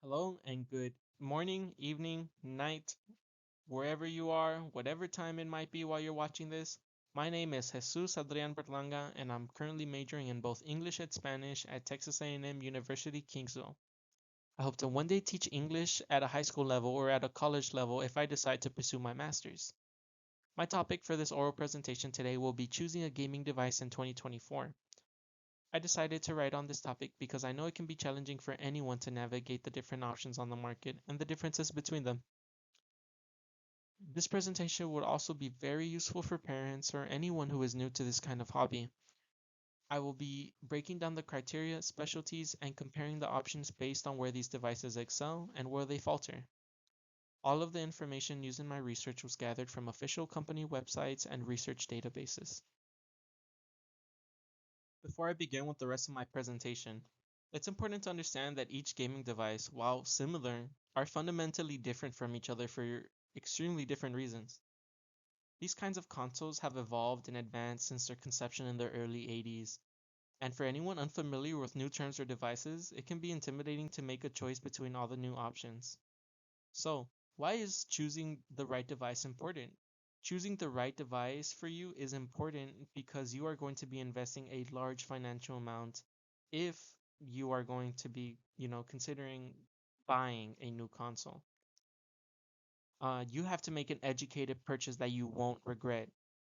Hello and good morning, evening, night, wherever you are, whatever time it might be while you're watching this. My name is Jesus Adrian Bertlanga, and I'm currently majoring in both English and Spanish at Texas A&M University, Kingsville. I hope to one day teach English at a high school level or at a college level if I decide to pursue my master's. My topic for this oral presentation today will be choosing a gaming device in 2024. I decided to write on this topic because I know it can be challenging for anyone to navigate the different options on the market and the differences between them. This presentation would also be very useful for parents or anyone who is new to this kind of hobby. I will be breaking down the criteria, specialties, and comparing the options based on where these devices excel and where they falter. All of the information used in my research was gathered from official company websites and research databases. Before I begin with the rest of my presentation, it's important to understand that each gaming device, while similar, are fundamentally different from each other for extremely different reasons. These kinds of consoles have evolved and advanced since their conception in the early 80s, and for anyone unfamiliar with new terms or devices, it can be intimidating to make a choice between all the new options. So, why is choosing the right device important? Choosing the right device for you is important because you are going to be investing a large financial amount if you are going to be, considering buying a new console. You have to make an educated purchase that you won't regret.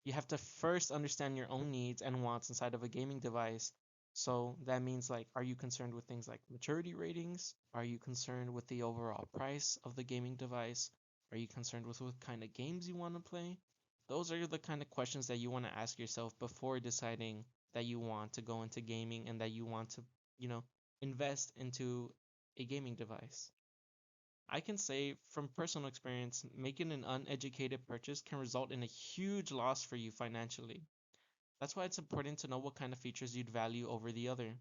You have to first understand your own needs and wants inside of a gaming device. So that means, like, are you concerned with things like maturity ratings? Are you concerned with the overall price of the gaming device? Are you concerned with what kind of games you want to play? Those are the kind of questions that you want to ask yourself before deciding that you want to go into gaming and that you want to, you know, invest into a gaming device. I can say from personal experience, making an uneducated purchase can result in a huge loss for you financially. That's why it's important to know what kind of features you'd value over the other.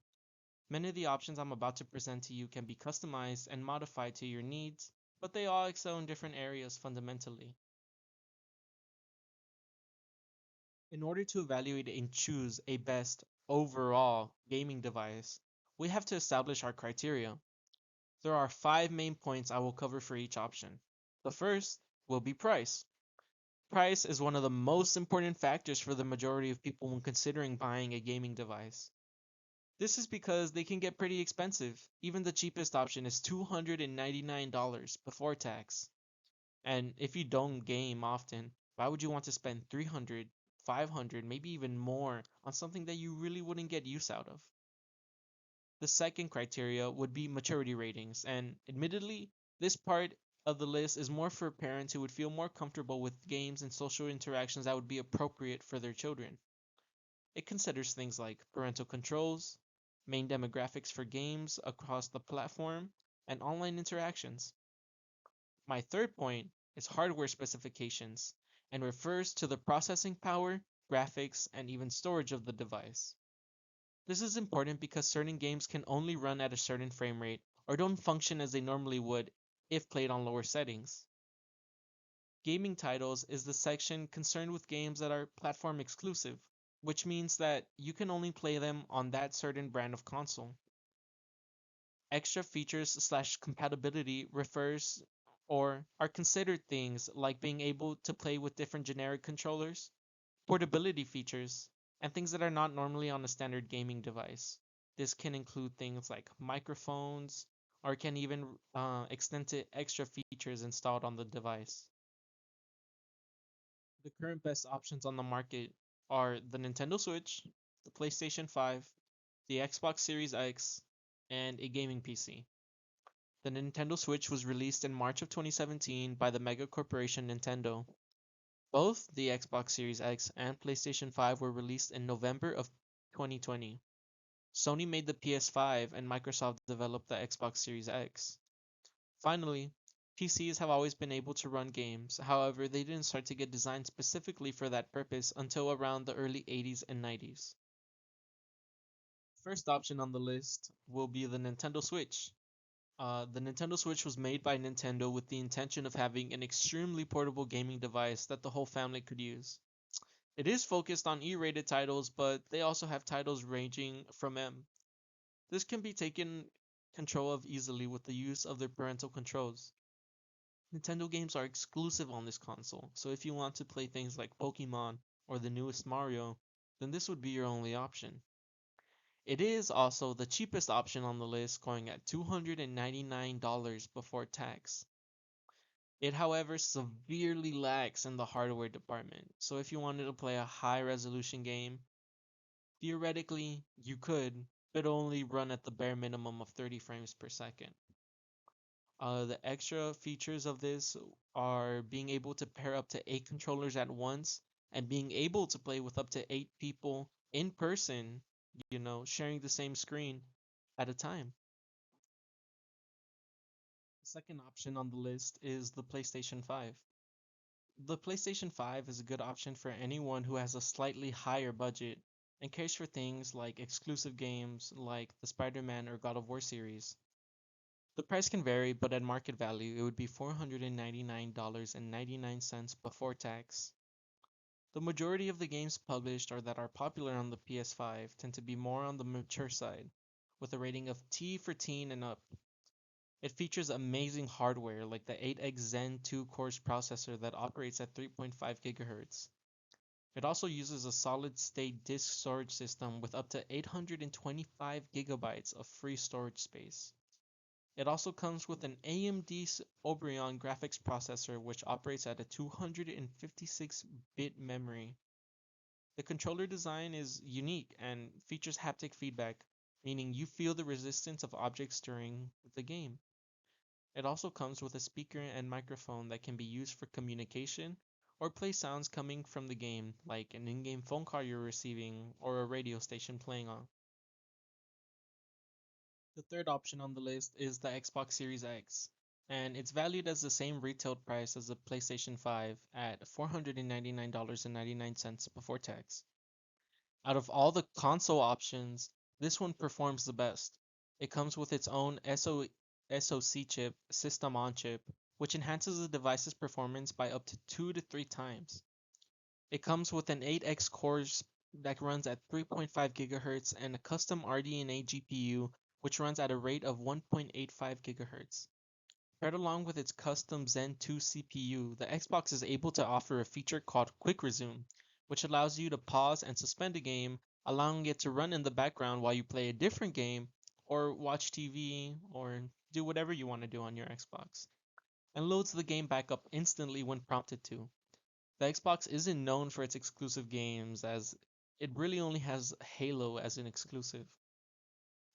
Many of the options I'm about to present to you can be customized and modified to your needs, but they all excel in different areas fundamentally. In order to evaluate and choose a best overall gaming device, we have to establish our criteria. There are five main points I will cover for each option. The first will be price. Price is one of the most important factors for the majority of people when considering buying a gaming device. This is because they can get pretty expensive. Even the cheapest option is $299 before tax. And if you don't game often, why would you want to spend 300, 500, maybe even more on something that you really wouldn't get use out of? The second criteria would be maturity ratings, and admittedly, this part of the list is more for parents who would feel more comfortable with games and social interactions that would be appropriate for their children. It considers things like parental controls, main demographics for games across the platform, and online interactions. My third point is hardware specifications and refers to the processing power, graphics, and even storage of the device. This is important because certain games can only run at a certain frame rate or don't function as they normally would if played on lower settings. Gaming titles is the section concerned with games that are platform exclusive, which means that you can only play them on that certain brand of console. Extra features slash compatibility refers or are considered things like being able to play with different generic controllers, portability features, and things that are not normally on a standard gaming device. This can include things like microphones or can even extend to extra features installed on the device. The current best options on the market are the Nintendo Switch, the PlayStation 5, the Xbox Series X, and a gaming PC. The Nintendo Switch was released in March of 2017 by the mega corporation Nintendo. Both the Xbox Series X and PlayStation 5 were released in November of 2020. Sony made the PS5 and Microsoft developed the Xbox Series X. Finally, PCs have always been able to run games, however, they didn't start to get designed specifically for that purpose until around the early 80s and 90s. First option on the list will be the Nintendo Switch. The Nintendo Switch was made by Nintendo with the intention of having an extremely portable gaming device that the whole family could use. It is focused on E-rated titles, but they also have titles ranging from M. This can be taken control of easily with the use of their parental controls. Nintendo games are exclusive on this console, so if you want to play things like Pokemon or the newest Mario, then this would be your only option. It is also the cheapest option on the list, going at $299 before tax. It, however, severely lacks in the hardware department, so if you wanted to play a high resolution game, theoretically you could, but only run at the bare minimum of 30 frames per second. The extra features of this are being able to pair up to 8 controllers at once and being able to play with up to 8 people in person, sharing the same screen at a time. The second option on the list is the PlayStation 5. The PlayStation 5 is a good option for anyone who has a slightly higher budget and cares for things like exclusive games like the Spider-Man or God of War series. The price can vary, but at market value, it would be $499.99 before tax. The majority of the games published or that are popular on the PS5 tend to be more on the mature side, with a rating of T for teen and up. It features amazing hardware like the 8X Zen 2 cores processor that operates at 3.5 GHz. It also uses a solid state disk storage system with up to 825 gigabytes of free storage space. It also comes with an AMD Oberon graphics processor which operates at a 256-bit memory. The controller design is unique and features haptic feedback, meaning you feel the resistance of objects during the game. It also comes with a speaker and microphone that can be used for communication or play sounds coming from the game, like an in-game phone call you're receiving or a radio station playing on. The third option on the list is the Xbox Series X, and it's valued as the same retail price as the PlayStation 5 at $499.99 before tax. Out of all the console options, this one performs the best. It comes with its own SoC chip, System on Chip, which enhances the device's performance by up to 2 to 3 times. It comes with an 8X core that runs at 3.5 GHz and a custom RDNA GPU which runs at a rate of 1.85 GHz. Paired along with its custom Zen 2 CPU, the Xbox is able to offer a feature called Quick Resume, which allows you to pause and suspend a game, allowing it to run in the background while you play a different game or watch TV or do whatever you want to do on your Xbox, and loads the game back up instantly when prompted to. The Xbox isn't known for its exclusive games, as it really only has Halo as an exclusive.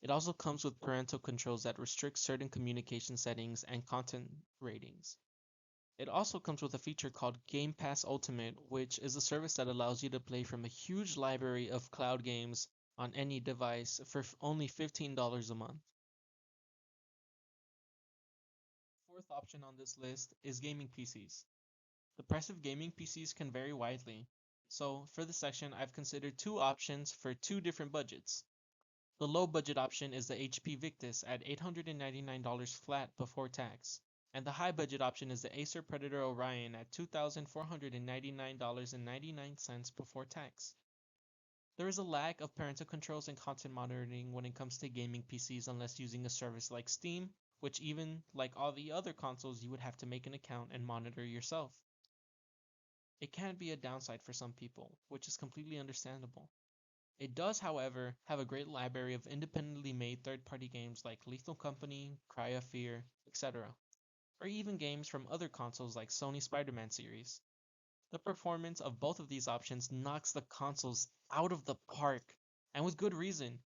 It also comes with parental controls that restrict certain communication settings and content ratings. It also comes with a feature called Game Pass Ultimate, which is a service that allows you to play from a huge library of cloud games on any device for only $15 a month. Fourth option on this list is gaming PCs. The price of gaming PCs can vary widely, so for this section I've considered two options for two different budgets. The low budget option is the HP Victus at $899 flat before tax, and the high budget option is the Acer Predator Orion at $2,499.99 before tax. There is a lack of parental controls and content monitoring when it comes to gaming PCs unless using a service like Steam, which even like all the other consoles you would have to make an account and monitor yourself. It can be a downside for some people, which is completely understandable. It does, however, have a great library of independently made third-party games like Lethal Company, Cry of Fear, etc., or even games from other consoles like Sony Spider-Man series. The performance of both of these options knocks the consoles out of the park, and with good reason,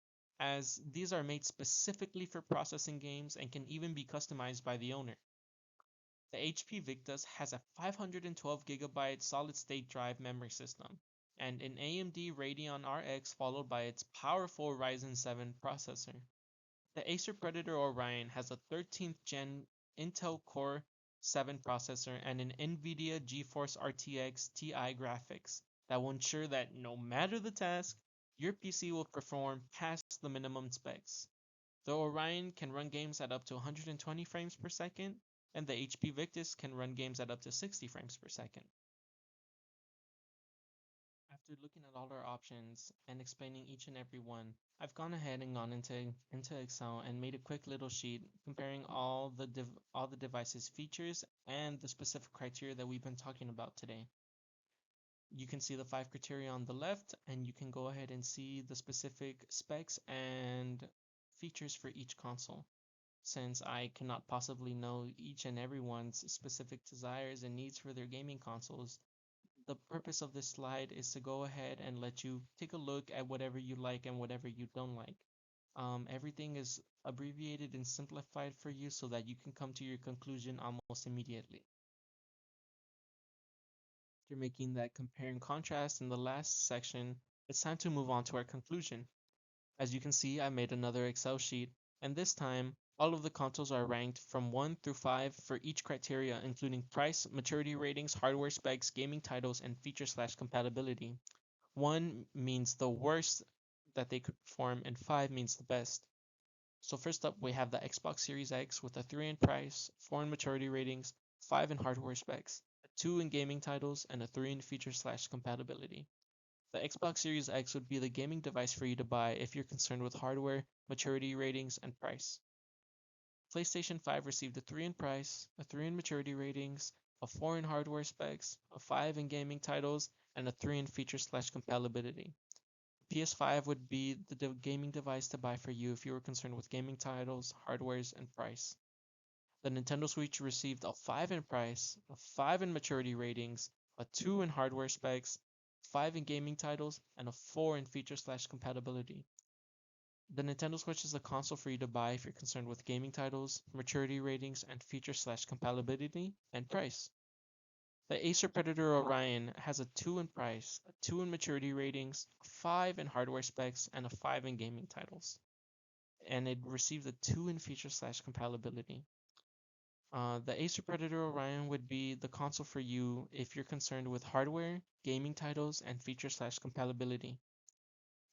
as these are made specifically for processing games and can even be customized by the owner. The HP Victus has a 512 GB solid-state drive memory system, and an AMD Radeon RX followed by its powerful Ryzen 7 processor. The Acer Predator Orion has a 13th gen Intel Core 7 processor and an NVIDIA GeForce RTX Ti graphics that will ensure that no matter the task, your PC will perform past the minimum specs. The Orion can run games at up to 120 frames per second, and the HP Victus can run games at up to 60 frames per second. After looking at all our options and explaining each and every one, I've gone ahead and gone into Excel and made a quick little sheet comparing all the device's features and the specific criteria that we've been talking about today. You can see the 5 criteria on the left, and you can go ahead and see the specific specs and features for each console. Since I cannot possibly know each and everyone's specific desires and needs for their gaming consoles, the purpose of this slide is to go ahead and let you take a look at whatever you like and whatever you don't like. Everything is abbreviated and simplified for you so that you can come to your conclusion almost immediately. After making that compare and contrast in the last section, it's time to move on to our conclusion. As you can see, I made another Excel sheet, and this time, all of the consoles are ranked from 1 through 5 for each criteria, including price, maturity ratings, hardware specs, gaming titles, and feature/compatibility. 1 means the worst that they could perform, and 5 means the best. So first up, we have the Xbox Series X with a 3 in price, 4 in maturity ratings, 5 in hardware specs, a 2 in gaming titles, and a 3 in feature/compatibility. The Xbox Series X would be the gaming device for you to buy if you're concerned with hardware, maturity ratings, and price. PlayStation 5 received a 3 in price, a 3 in maturity ratings, a 4 in hardware specs, a 5 in gaming titles, and a 3 in feature/compatibility. PS5 would be the gaming device to buy for you if you were concerned with gaming titles, hardwares, and price. The Nintendo Switch received a 5 in price, a 5 in maturity ratings, a 2 in hardware specs, 5 in gaming titles, and a 4 in feature/compatibility. The Nintendo Switch is a console for you to buy if you're concerned with gaming titles, maturity ratings, and feature/compatibility and price. The Acer Predator Orion has a 2 in price, a 2 in maturity ratings, a 5 in hardware specs, and a 5 in gaming titles. And it received a 2 in feature/compatibility. The Acer Predator Orion would be the console for you if you're concerned with hardware, gaming titles, and feature/compatibility.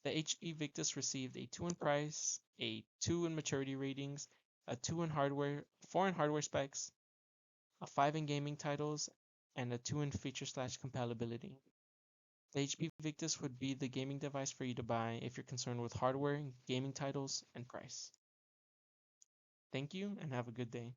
The HP Victus received a 2 in price, a 2 in maturity ratings, a 2 in hardware, 4 in hardware specs, a 5 in gaming titles, and a 2 in feature/compatibility. The HP Victus would be the gaming device for you to buy if you're concerned with hardware, gaming titles, and price. Thank you and have a good day.